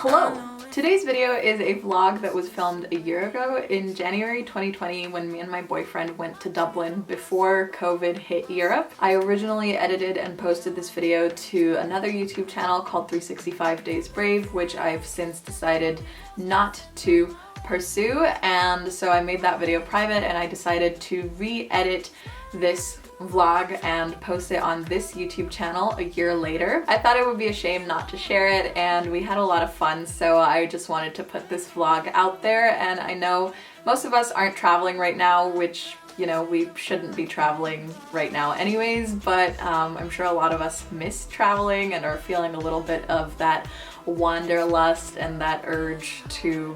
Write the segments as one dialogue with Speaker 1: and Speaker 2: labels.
Speaker 1: Hello! Today's video is a vlog that was filmed a year ago in January 2020 when me and my boyfriend went to Dublin before COVID hit Europe. I originally edited and posted this video to another YouTube channel called 365 Days Brave, which I've since decided not to pursue, and so I made that video private and I decided to re-edit this vlog and post it on this YouTube channel a year later. I thought it would be a shame not to share it, and we had a lot of fun, so I just wanted to put this vlog out there. And I know most of us aren't traveling right now, which, you know, we shouldn't be traveling right now anyways, but I'm sure a lot of us miss traveling and are feeling a little bit of that wanderlust and that urge to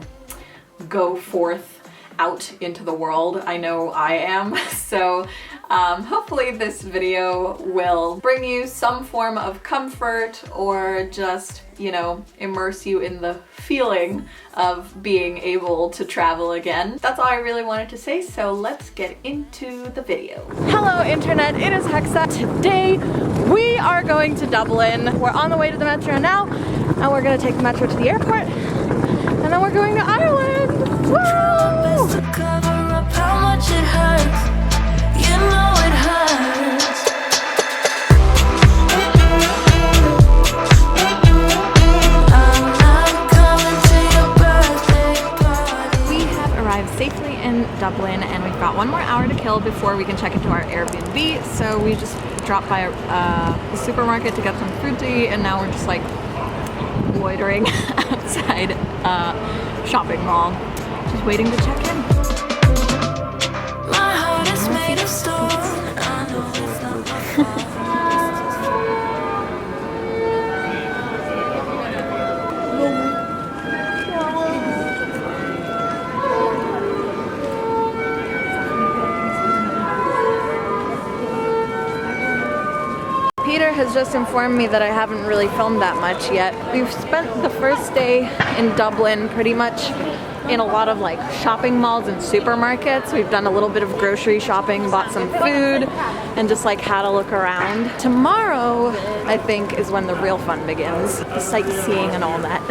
Speaker 1: go forth out into the world. I know I am. So hopefully this video will bring you some form of comfort or just, you know, immerse you in the feeling of being able to travel again. That's all I really wanted to say, so let's get into the video. Hello internet, it is Hexa. Today we are going to Dublin. We're on the way to the metro now, and we're gonna take the metro to the airport, and then we're going to Ireland. Woo! To cover up how much it hurts. You know it hurts. I'm not coming to your birthday party. We have arrived safely in Dublin, and we've got one more hour to kill before we can check into our Airbnb. So we just dropped by the supermarket to get some food to eat, and now we're just like loitering outside shopping mall, just waiting to check in. My heart is made of stone. I know it's not my fault. Peter has just informed me that I haven't really filmed that much yet. We've spent the first day in Dublin pretty much in a lot of like shopping malls and supermarkets. We've done a little bit of grocery shopping, bought some food, and just like had a look around. Tomorrow, I think, is when the real fun begins. The sightseeing and all that.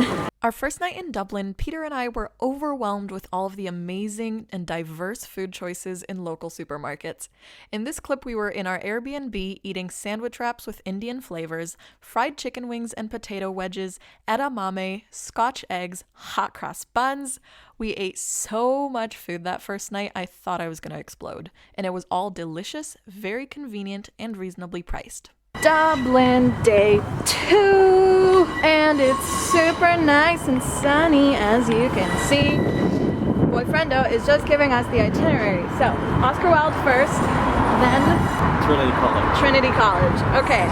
Speaker 1: Our first night in Dublin, Peter and I were overwhelmed with all of the amazing and diverse food choices in local supermarkets. In this clip, we were in our Airbnb eating sandwich wraps with Indian flavors, fried chicken wings and potato wedges, edamame, Scotch eggs, hot cross buns. We ate so much food that first night, I thought I was gonna explode. And it was all delicious, very convenient, and reasonably priced. Dublin day 2, and it's super nice and sunny, as you can see. Boyfriendo is just giving us the itinerary. So Oscar Wilde first, then Trinity College. Okay,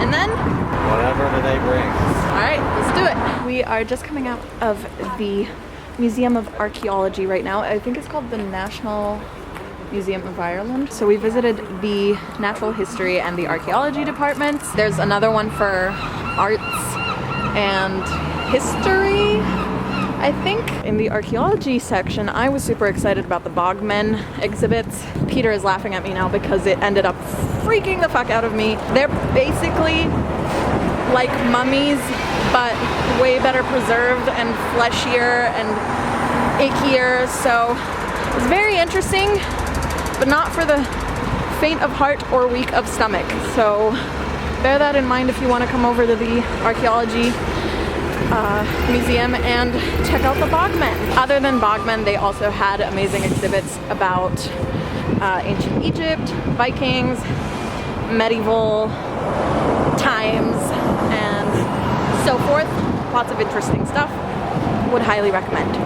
Speaker 1: and then
Speaker 2: whatever the day brings.
Speaker 1: All right, let's do it. We are just coming out of the Museum of Archaeology right now. I think it's called the National Museum of Ireland. So we visited the natural history and the archaeology departments. There's another one for arts and history, I think. In the archaeology section, I was super excited about the Bogmen exhibits. Peter is laughing at me now because it ended up freaking the fuck out of me. They're basically like mummies, but way better preserved and fleshier and ickier. So it's very interesting, but not for the faint of heart or weak of stomach. So bear that in mind if you want to come over to the archaeology museum and check out the Bogmen. Other than Bogmen, they also had amazing exhibits about ancient Egypt, Vikings, medieval times, and so forth. Lots of interesting stuff. Would highly recommend.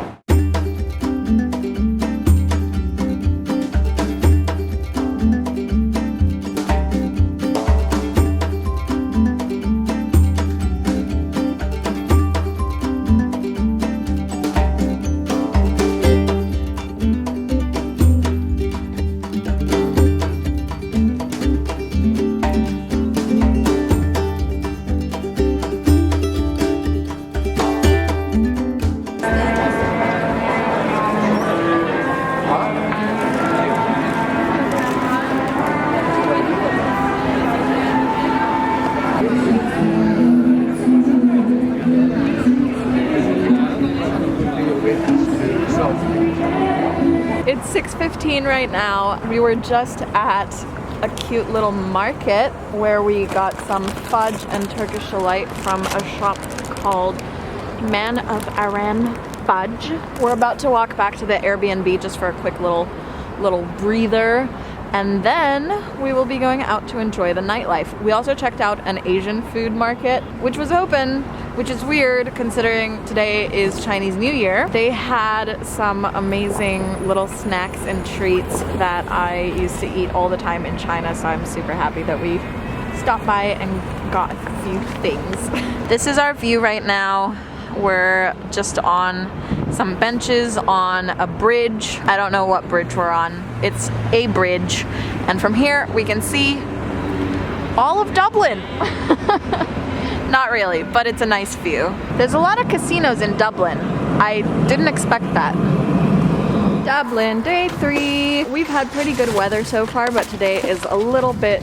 Speaker 1: It's 6:15 right now. We were just at a cute little market where we got some fudge and Turkish delight from a shop called Man of Aran Fudge. We're about to walk back to the Airbnb just for a quick little breather, and then we will be going out to enjoy the nightlife. We also checked out an Asian food market, which was open, which is weird considering today is Chinese New Year. They had some amazing little snacks and treats that I used to eat all the time in China, so I'm super happy that we stopped by and got a few things. This is our view right now. We're just on some benches on a bridge. I don't know what bridge we're on. It's a bridge. And from here we can see all of Dublin. Not really, but it's a nice view. There's a lot of casinos in Dublin. I didn't expect that. Dublin, day 3. We've had pretty good weather so far, but today is a little bit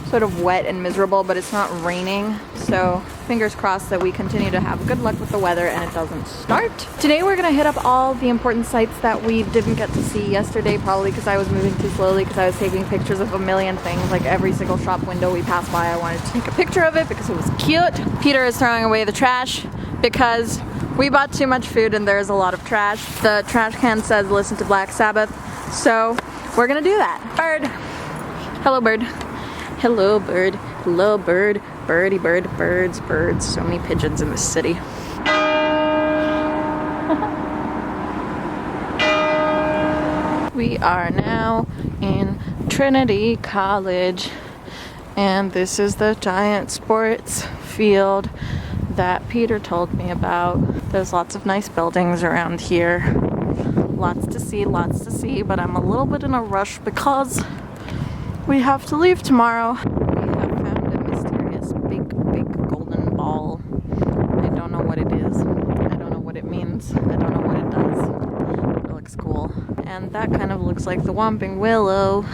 Speaker 1: sort of wet and miserable, but it's not raining. So fingers crossed that we continue to have good luck with the weather and it doesn't start. Today we're gonna hit up all the important sites that we didn't get to see yesterday, probably because I was moving too slowly because I was taking pictures of a million things. Like every single shop window we passed by, I wanted to take a picture of it because it was cute. Peter is throwing away the trash because we bought too much food and there's a lot of trash. The trash can says listen to Black Sabbath, so we're gonna do that. Bird. Hello, bird. Hello, bird. Hello, bird. Birdie, bird, birds, birds. So many pigeons in this city. We are now in Trinity College, and this is the giant sports field that Peter told me about. There's lots of nice buildings around here. Lots to see, but I'm a little bit in a rush because we have to leave tomorrow. We have found a mysterious big golden ball. I don't know what it is. I don't know what it means. I don't know what it does. It looks cool. And that kind of looks like the Whomping Willow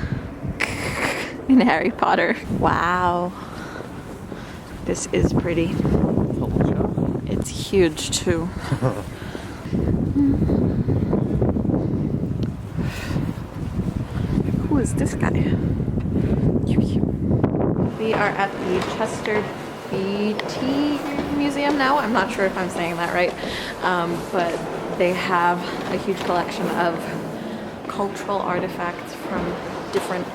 Speaker 1: in Harry Potter. Wow. This is pretty. It's huge too. Who is this guy? We are at the Chester Beatty Museum now. I'm not sure if I'm saying that right, but they have a huge collection of cultural artifacts from different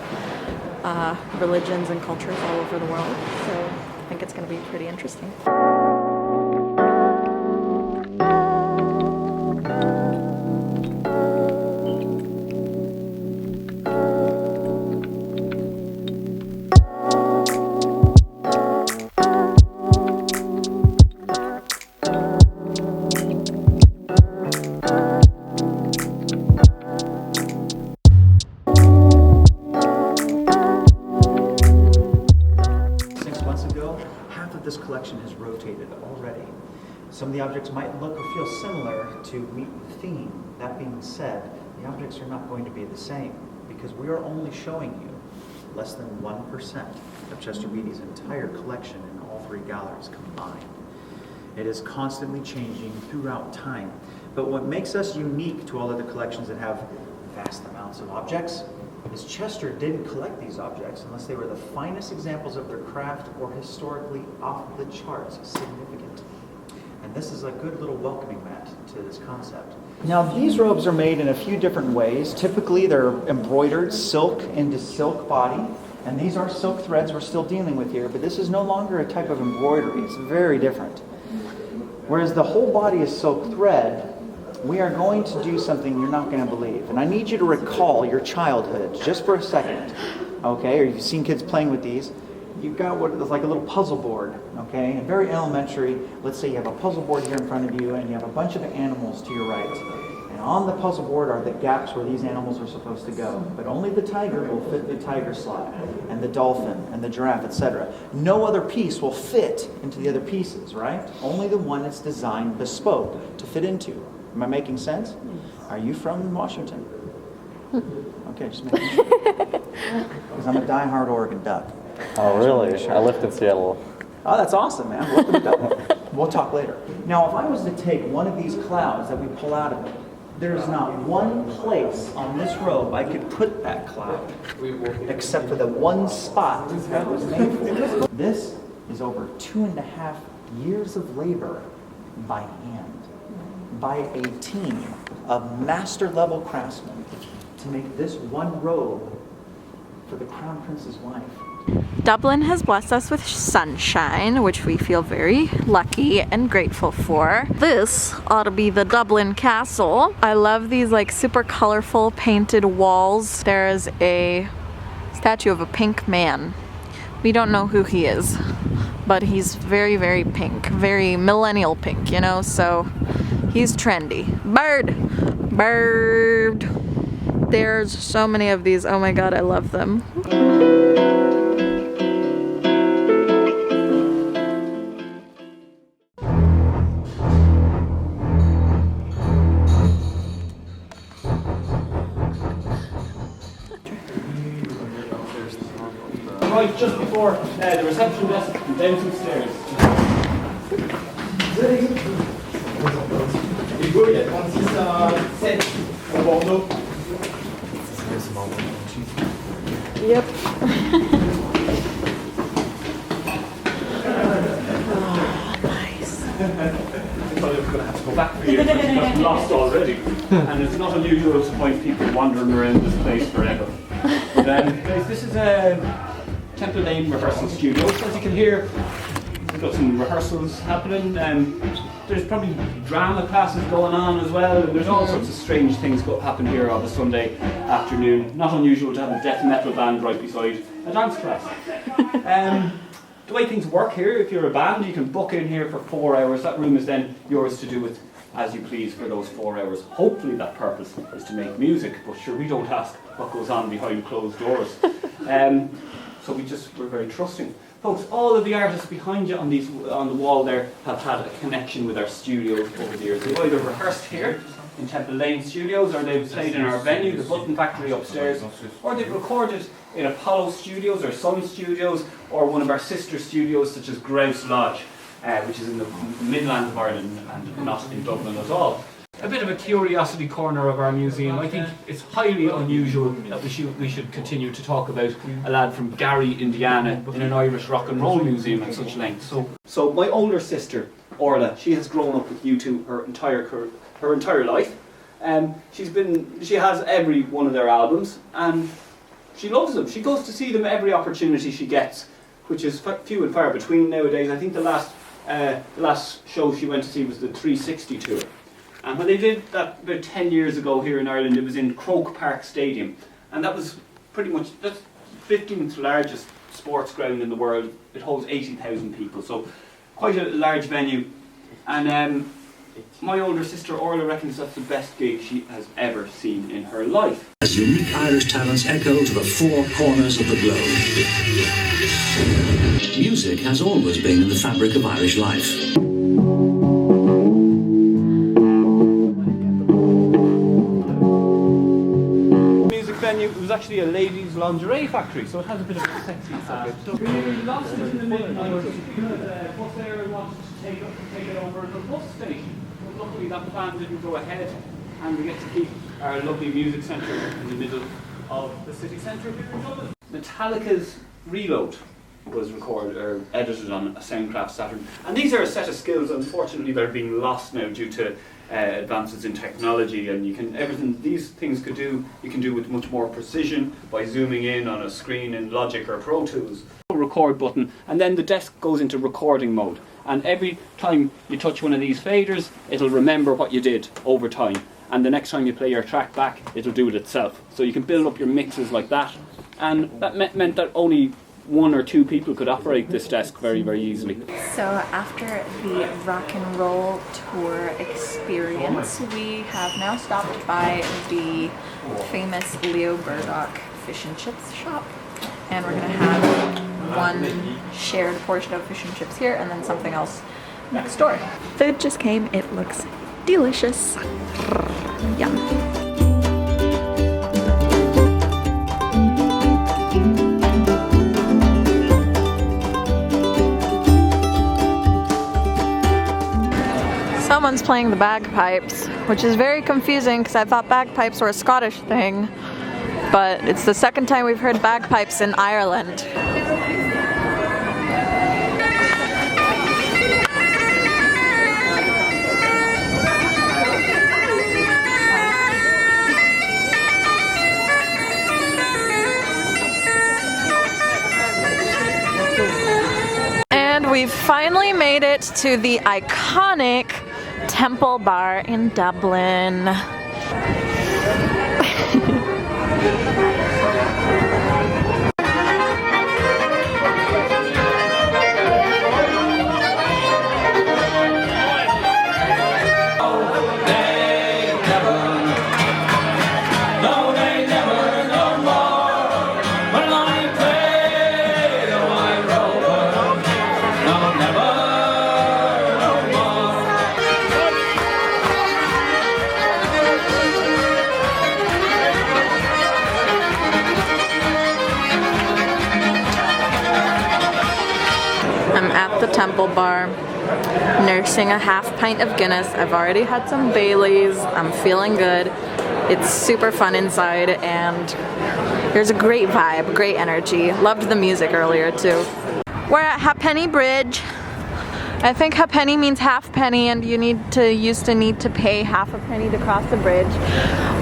Speaker 1: religions and cultures all over the world. So I think it's going to be pretty interesting.
Speaker 3: Some of the objects might look or feel similar to meet the theme. That being said, the objects are not going to be the same because we are only showing you less than 1% of Chester Beatty's entire collection in all 3 galleries combined. It is constantly changing throughout time. But what makes us unique to all other collections that have vast amounts of objects is Chester didn't collect these objects unless they were the finest examples of their craft or historically off the charts significant. And this is a good little welcoming mat to this concept. Now these robes are made in a few different ways. Typically they're embroidered silk into silk body. And these are silk threads we're still dealing with here, but this is no longer a type of embroidery. It's very different. Whereas the whole body is silk thread, we are going to do something you're not going to believe. And I need you to recall your childhood just for a second. Okay, or you've seen kids playing with these. You've got what is like a little puzzle board, okay? And very elementary, let's say you have a puzzle board here in front of you and you have a bunch of animals to your right. And on the puzzle board are the gaps where these animals are supposed to go. But only the tiger will fit the tiger slot, and the dolphin, and the giraffe, etc. No other piece will fit into the other pieces, right? Only the one that's designed bespoke to fit into. Am I making sense? Are you from Washington? Okay, just making sure. Because I'm a diehard Oregon Duck.
Speaker 2: Oh, really? I lived in Seattle.
Speaker 3: Oh, that's awesome, man. Welcome to Dublin. We'll talk later. Now, if I was to take one of these clouds that we pull out of it There's not one place on this robe I could put that cloud, except for the one spot that was made for it. This is over 2.5 years of labor by hand, by a team of master-level craftsmen to make this one robe for the Crown Prince's wife.
Speaker 1: Dublin has blessed us with sunshine, which we feel very lucky and grateful for. This ought to be the Dublin Castle. I love these like super colorful painted walls. There's a statue of a pink man. We don't know who he is, but he's very, very pink, very millennial pink, you know, so he's trendy. Bird. There's so many of these. Oh my god, I love them.
Speaker 4: Right just before the reception desk and down some stairs. You go yet? Once it's set, warmed up.
Speaker 1: Yep. Nice.
Speaker 4: I thought I was going to have to go back for you, but you got lost already. And it's not unusual to find people wandering around this place forever. But, guys, this is a Temple Lane rehearsal studio. So as you can hear, we've got some rehearsals happening. There's probably drama classes going on as well. And there's all sorts of strange things happen here on a Sunday afternoon. Not unusual to have a death metal band right beside a dance class. The way things work here, if you're a band, you can book in here for 4 hours. That room is then yours to do with as you please for those 4 hours. Hopefully that purpose is to make music, but sure, we don't ask what goes on behind closed doors. So we're very trusting. Folks, all of the artists behind you on the wall there have had a connection with our studios over the years. They've either rehearsed here in Temple Lane Studios, or they've played in our venue, the Button Factory upstairs, or they've recorded in Apollo Studios or Sun Studios, or one of our sister studios such as Grouse Lodge, which is in the Midlands of Ireland and not in Dublin at all. A bit of a curiosity corner of our museum. I think it's highly unusual that we should continue to talk about a lad from Gary, Indiana, in an Irish rock and roll museum at such length. So my older sister, Orla, she has grown up with U2 her entire life. She has every one of their albums, and she loves them. She goes to see them every opportunity she gets, which is few and far between nowadays. I think the last show she went to see was the 360 tour. And when they did that about 10 years ago here in Ireland, it was in Croke Park Stadium. And that was pretty much the 15th largest sports ground in the world. It holds 80,000 people, so quite a large venue. And my older sister Orla reckons that's the best gig she has ever seen in her life.
Speaker 5: As unique Irish talents echo to the four corners of the globe. Music has always been in the fabric of Irish life.
Speaker 4: It was actually a ladies' lingerie factory, so it has a bit of a sexy side. So we lost it in the midnight because bus air wanted to take it over at the bus station. But luckily that plan didn't go ahead, and we get to keep our lovely music centre in the middle of the city centre here in Dublin. Metallica's Reload was recorded or edited on a Soundcraft Saturn, and these are a set of skills unfortunately that are being lost now due to advances in technology, and these things you can do with much more precision by zooming in on a screen in Logic or Pro Tools. Record button, and then the desk goes into recording mode, and every time you touch one of these faders it'll remember what you did over time, and the next time you play your track back it'll do it itself. So you can build up your mixes like that, and that meant that only 1 or 2 people could operate this desk very, very easily.
Speaker 1: So after the rock and roll tour experience, we have now stopped by the famous Leo Burdock fish and chips shop, and we're gonna have one shared portion of fish and chips here and then something else next door. Food just came, it looks delicious. Yum. Everyone's playing the bagpipes, which is very confusing because I thought bagpipes were a Scottish thing, but it's the second time we've heard bagpipes in Ireland. And we've finally made it to the iconic Temple Bar in Dublin. I'm at the Temple Bar, nursing a half pint of Guinness. I've already had some Baileys. I'm feeling good. It's super fun inside, and there's a great vibe, great energy. Loved the music earlier too. We're at Halfpenny Bridge. I think halfpenny means half penny, and you used to need to pay half a penny to cross the bridge.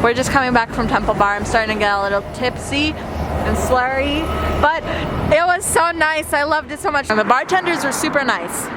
Speaker 1: We're just coming back from Temple Bar. I'm starting to get a little tipsy and slurry, but it was so nice. I loved it so much. And the bartenders were super nice.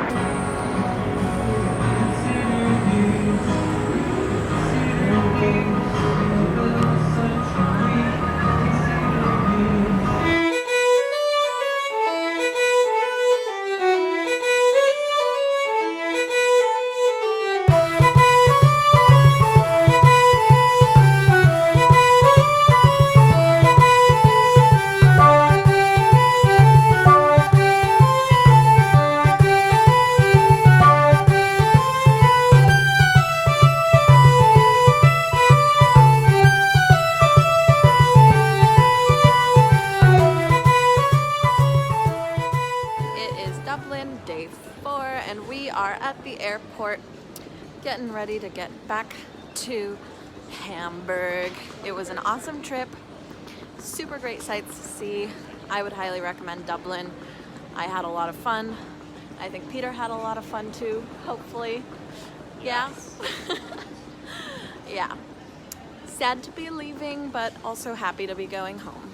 Speaker 1: Day 4, and we are at the airport getting ready to get back to Hamburg. It was an awesome trip, super great sights to see. I would highly recommend Dublin. I had a lot of fun. I think Peter had a lot of fun too, hopefully. Yes. Yeah. Yeah. Sad to be leaving, but also happy to be going home.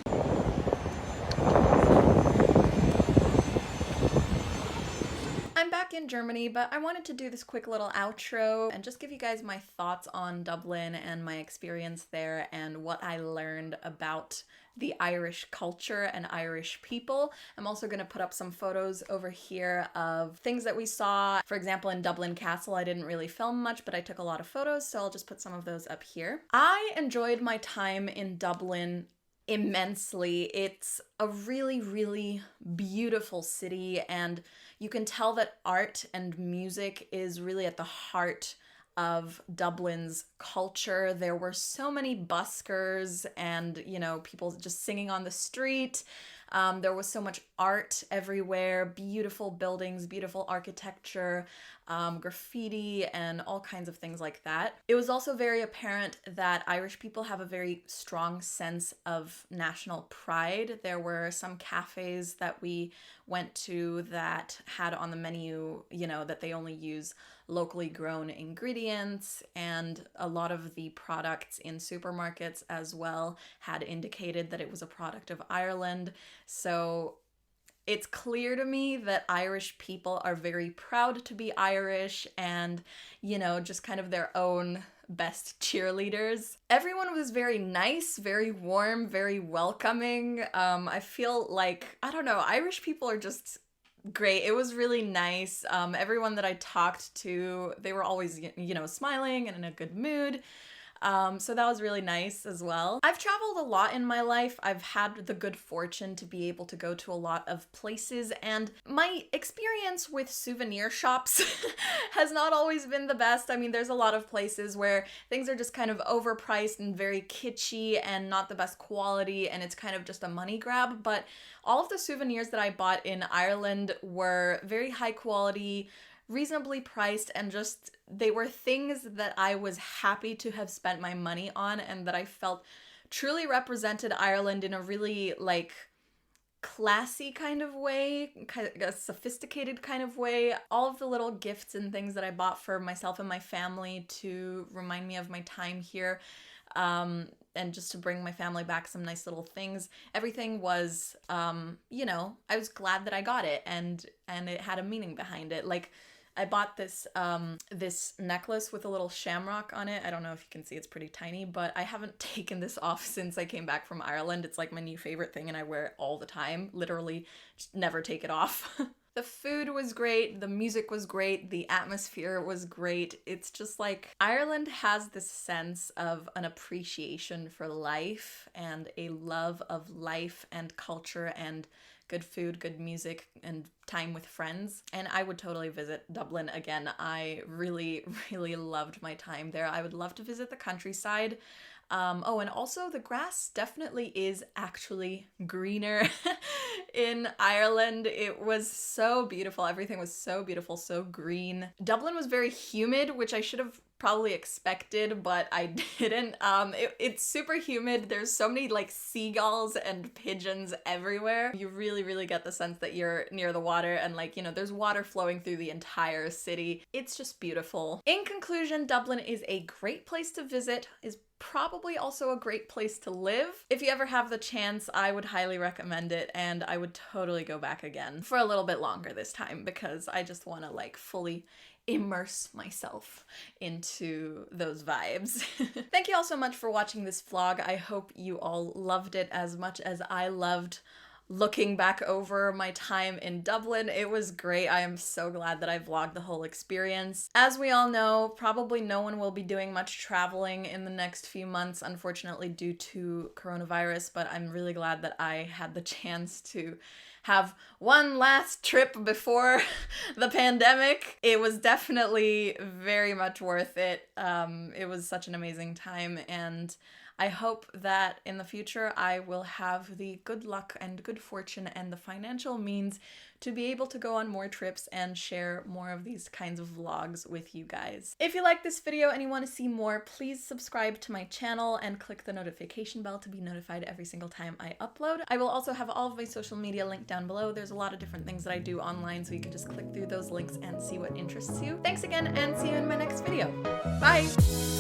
Speaker 1: In Germany, but I wanted to do this quick little outro and just give you guys my thoughts on Dublin and my experience there and what I learned about the Irish culture and Irish people. I'm also going to put up some photos over here of things that we saw. For example, in Dublin Castle, I didn't really film much, but I took a lot of photos, so I'll just put some of those up here. I enjoyed my time in Dublin immensely. It's a really, really beautiful city, and you can tell that art and music is really at the heart of Dublin's culture. There were so many buskers and, you know, people just singing on the street. There was so much art everywhere, beautiful buildings, beautiful architecture, graffiti, and all kinds of things like that. It was also very apparent that Irish people have a very strong sense of national pride. There were some cafes that we went to that had on the menu, you know, that they only use locally grown ingredients, and a lot of the products in supermarkets as well had indicated that it was a product of Ireland. So it's clear to me that Irish people are very proud to be Irish and, you know, just kind of their own best cheerleaders. Everyone was very nice, very warm, very welcoming. I feel like, I don't know, Irish people are just great. It was really nice. Everyone that I talked to, they were always, you know, smiling and in a good mood. So that was really nice as well. I've traveled a lot in my life. I've had the good fortune to be able to go to a lot of places, and my experience with souvenir shops has not always been the best. I mean, there's a lot of places where things are just kind of overpriced and very kitschy and not the best quality, and it's kind of just a money grab, but all of the souvenirs that I bought in Ireland were very high quality, reasonably priced, and just they were things that I was happy to have spent my money on, and that I felt truly represented Ireland in a really like classy kind of way, a sophisticated kind of way. All of the little gifts and things that I bought for myself and my family to remind me of my time here, and just to bring my family back some nice little things. Everything was, you know, I was glad that I got it, and it had a meaning behind it. Like, I bought this this necklace with a little shamrock on it. I don't know if you can see, it's pretty tiny, but I haven't taken this off since I came back from Ireland. It's like my new favorite thing and I wear it all the time. Literally just never take it off. The food was great, the music was great, the atmosphere was great. It's just like Ireland has this sense of an appreciation for life and a love of life and culture and good food, good music, and time with friends. And I would totally visit Dublin again. I really, really loved my time there. I would love to visit the countryside. Oh, and also the grass definitely is actually greener in Ireland. It was so beautiful. Everything was so beautiful, so green. Dublin was very humid, which I should have probably expected, but I didn't. It's super humid. There's so many like seagulls and pigeons everywhere. You really, really get the sense that you're near the water, and like, you know, there's water flowing through the entire city. It's just beautiful. In conclusion, Dublin is a great place to visit, is probably also a great place to live. If you ever have the chance, I would highly recommend it, and I would totally go back again for a little bit longer this time, because I just want to like fully immerse myself into those vibes. Thank you all so much for watching this vlog. I hope you all loved it as much as I loved looking back over my time in Dublin. It was great. I am so glad that I vlogged the whole experience. As we all know, probably no one will be doing much traveling in the next few months, unfortunately, due to coronavirus, but I'm really glad that I had the chance to have one last trip before the pandemic. It was definitely very much worth it. It was such an amazing time, and I hope that in the future I will have the good luck and good fortune and the financial means to be able to go on more trips and share more of these kinds of vlogs with you guys. If you like this video and you want to see more, please subscribe to my channel and click the notification bell to be notified every single time I upload. I will also have all of my social media linked down below. There's a lot of different things that I do online, so you can just click through those links and see what interests you. Thanks again, and see you in my next video. Bye!